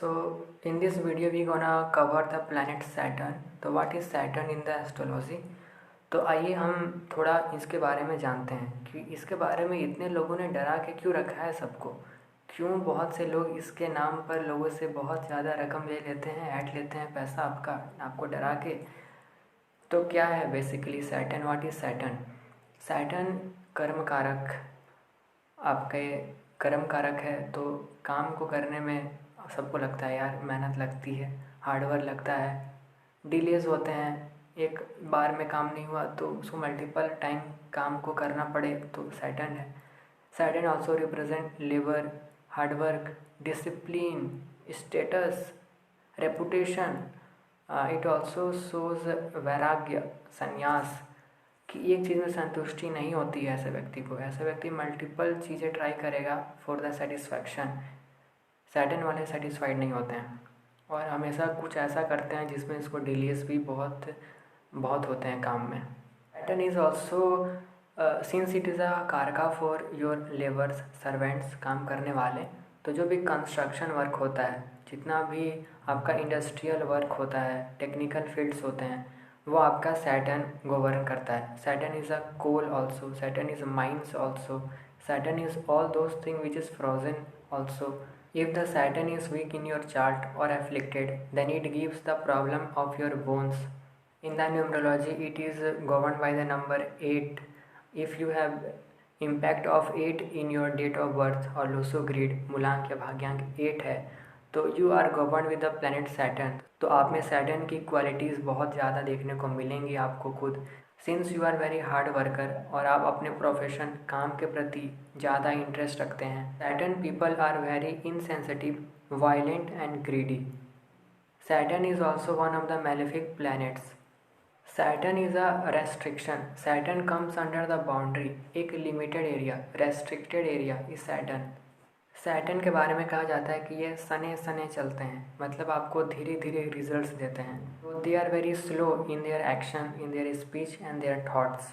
So in this video we gonna cover the planet Saturn. तो what is Saturn in the astrology? तो आइए हम थोड़ा इसके बारे में जानते हैं कि इसके बारे में इतने लोगों ने डरा के क्यों रखा है सबको। क्यों बहुत से लोग इसके नाम पर लोगों से बहुत ज़्यादा रकम ले लेते हैं, ऐड लेते हैं पैसा आपको डरा के। तो क्या है basically Saturn? What is Saturn? Saturn कर्म कारक, आपके कर्म कारक है। तो काम को करने में सबको लगता है यार मेहनत लगती है, हार्डवर्क लगता है, डिलेज होते हैं, एक बार में काम नहीं हुआ तो उसको मल्टीपल टाइम काम को करना पड़े, तो सैटर्न है। Saturn also represent labour, hard work, discipline, status, reputation. It also shows वैराग्य, संन्यास, कि एक चीज़ में संतुष्टि नहीं होती है ऐसे व्यक्ति को। ऐसे व्यक्ति मल्टीपल चीज़ें ट्राई करेगा फॉर द सेटिस्फैक्शन। सैटर्न वाले सेटिस्फाइड नहीं होते हैं और हमेशा कुछ ऐसा करते हैं जिसमें इसको डिलेस भी बहुत बहुत होते हैं काम में। Saturn is also since it is a कारका फॉर योर लेबर्स, सर्वेंट्स, काम करने वाले। तो जो भी कंस्ट्रक्शन वर्क होता है, जितना भी आपका इंडस्ट्रियल वर्क होता है, टेक्निकल फील्ड्स होते हैं, वो आपका सैटर्न गवर्न करता है। Saturn is a coal also, Saturn is mines also, Saturn is all those thing which is frozen also. If the Saturn is weak in your chart or afflicted, then it gives the problem of your bones. In the numerology, it is governed by the number 8. If you have impact of 8 in your date of birth और Lo Shu grid मूलांक या भाग्यांक 8 है, तो you are govern with the planet Saturn. तो आप में Saturn की क्वालिटीज़ बहुत ज़्यादा देखने को मिलेंगी आपको खुद। Since you are very hard worker और आप अपने प्रोफेशन, काम के प्रति ज़्यादा इंटरेस्ट रखते हैं। Saturn people are very insensitive, violent and greedy. Saturn is also one of the malefic planets. Saturn is a restriction. Saturn comes under the boundary, एक limited area, restricted area is Saturn. Saturn के बारे में कहा जाता है कि ये सने सने चलते हैं, मतलब आपको धीरे धीरे रिजल्ट्स देते हैं। तो they are very slow in their action, in their speech and their thoughts.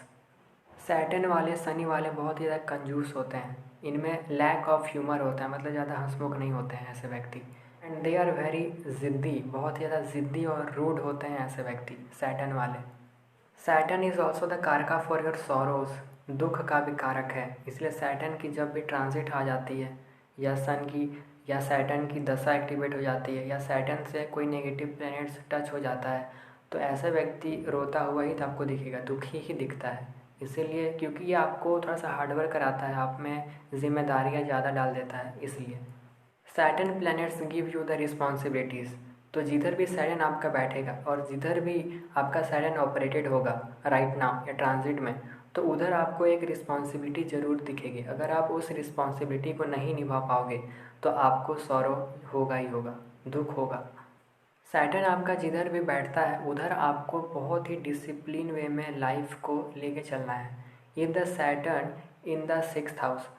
Saturn वाले, शनि वाले बहुत ही ज़्यादा कंजूस होते हैं, इनमें लैक ऑफ ह्यूमर होता है, मतलब ज़्यादा हंसमुख नहीं होते हैं ऐसे व्यक्ति। एंड दे आर वेरी ज़िद्दी, बहुत ही ज़्यादा ज़िद्दी और रूड होते हैं ऐसे व्यक्ति सैटर्न वाले। सैटर्न इज़ ऑल्सो द कारका फॉर योर सॉरोज, दुख का भी कारक है। इसलिए सैटर्न की जब भी ट्रांजिट आ जाती है, या सन की या सैटर्न की दशा एक्टिवेट हो जाती है, या सैटर्न से कोई नेगेटिव प्लैनेट्स टच हो जाता है, तो ऐसा व्यक्ति रोता हुआ ही आपको दिखेगा, दुखी ही दिखता है। इसीलिए क्योंकि ये आपको थोड़ा सा हार्डवर्क कराता है, आप में जिम्मेदारियाँ ज़्यादा डाल देता है, इसलिए। Saturn planets give you the responsibilities. तो जिधर भी सैटर्न आपका बैठेगा और जिधर भी आपका सैटर्न ऑपरेटेड होगा राइट नाउ या ट्रांजिट में, तो उधर आपको एक रिस्पॉन्सिबिलिटी ज़रूर दिखेगी। अगर आप उस रिस्पॉन्सिबिलिटी को नहीं निभा पाओगे तो आपको सॉरो होगा ही होगा, दुख होगा। सैटर्न आपका जिधर भी बैठता है उधर आपको बहुत ही डिसिप्लिन वे में लाइफ को लेके चलना है। If the Saturn in the 6th house,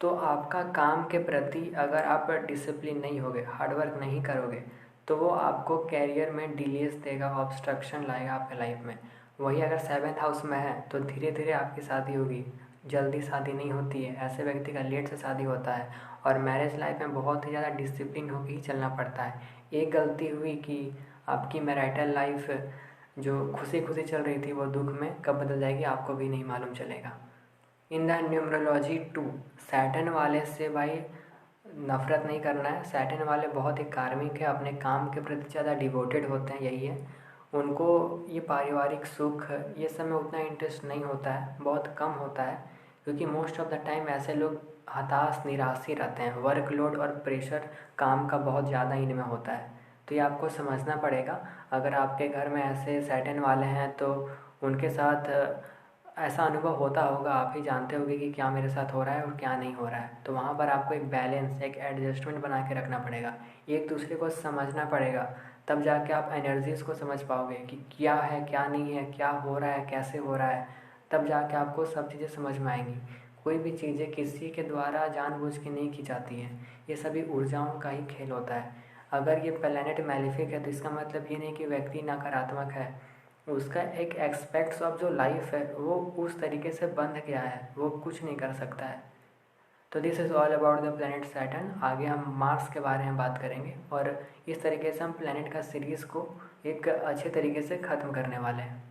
तो आपका काम के प्रति अगर आप डिसिप्लिन नहीं होगे, हार्डवर्क नहीं करोगे, तो वो आपको कैरियर में डिलेस देगा, ऑब्स्ट्रक्शन लाएगा आपके लाइफ में। वही अगर 7th हाउस में है तो धीरे धीरे आपकी शादी होगी, जल्दी शादी नहीं होती है, ऐसे व्यक्ति का लेट से शादी होता है। और मैरिज लाइफ में बहुत ही ज़्यादा डिसिप्लिन होकर ही चलना पड़ता है। एक गलती हुई कि आपकी मैरिटल लाइफ जो खुशी खुशी चल रही थी वो दुख में कब बदल जाएगी आपको भी नहीं मालूम चलेगा। इन द न्यूमरोलॉजी 2, सैटर्न वाले से भाई नफ़रत नहीं करना है। सैटर्न वाले बहुत ही कार्मिक है, अपने काम के प्रति ज़्यादा डिवोटेड होते हैं, यही है। उनको ये पारिवारिक सुख ये सब में उतना इंटरेस्ट नहीं होता है, बहुत कम होता है, क्योंकि मोस्ट ऑफ द टाइम ऐसे लोग हताश निराश ही रहते हैं। वर्कलोड और प्रेशर काम का बहुत ज़्यादा इनमें होता है। तो ये आपको समझना पड़ेगा। अगर आपके घर में ऐसे सैटर्न वाले हैं तो उनके साथ ऐसा अनुभव होता होगा, आप ही जानते होंगे कि क्या मेरे साथ हो रहा है और क्या नहीं हो रहा है। तो वहाँ पर आपको एक बैलेंस, एक एडजस्टमेंट बना के रखना पड़ेगा, एक दूसरे को समझना पड़ेगा। तब जाके आप एनर्जीज़ को समझ पाओगे कि क्या है क्या नहीं है, क्या हो रहा है कैसे हो रहा है। तब जाके आपको सब चीज़ें समझ में आएंगी। कोई भी चीज़ें किसी के द्वारा जानबूझ के नहीं की जाती हैं, ये सभी ऊर्जाओं का ही खेल होता है। अगर ये प्लैनेट मैलिफिक है तो इसका मतलब ये नहीं कि व्यक्ति नकारात्मक है, उसका एक एस्पेक्ट्स ऑफ जो लाइफ है वो उस तरीके से बंध गया है, वो कुछ नहीं कर सकता है। तो this is all about the planet Saturn. आगे हम मार्स के बारे में बात करेंगे और इस तरीके से हम प्लैनेट का सीरीज़ को एक अच्छे तरीके से ख़त्म करने वाले हैं।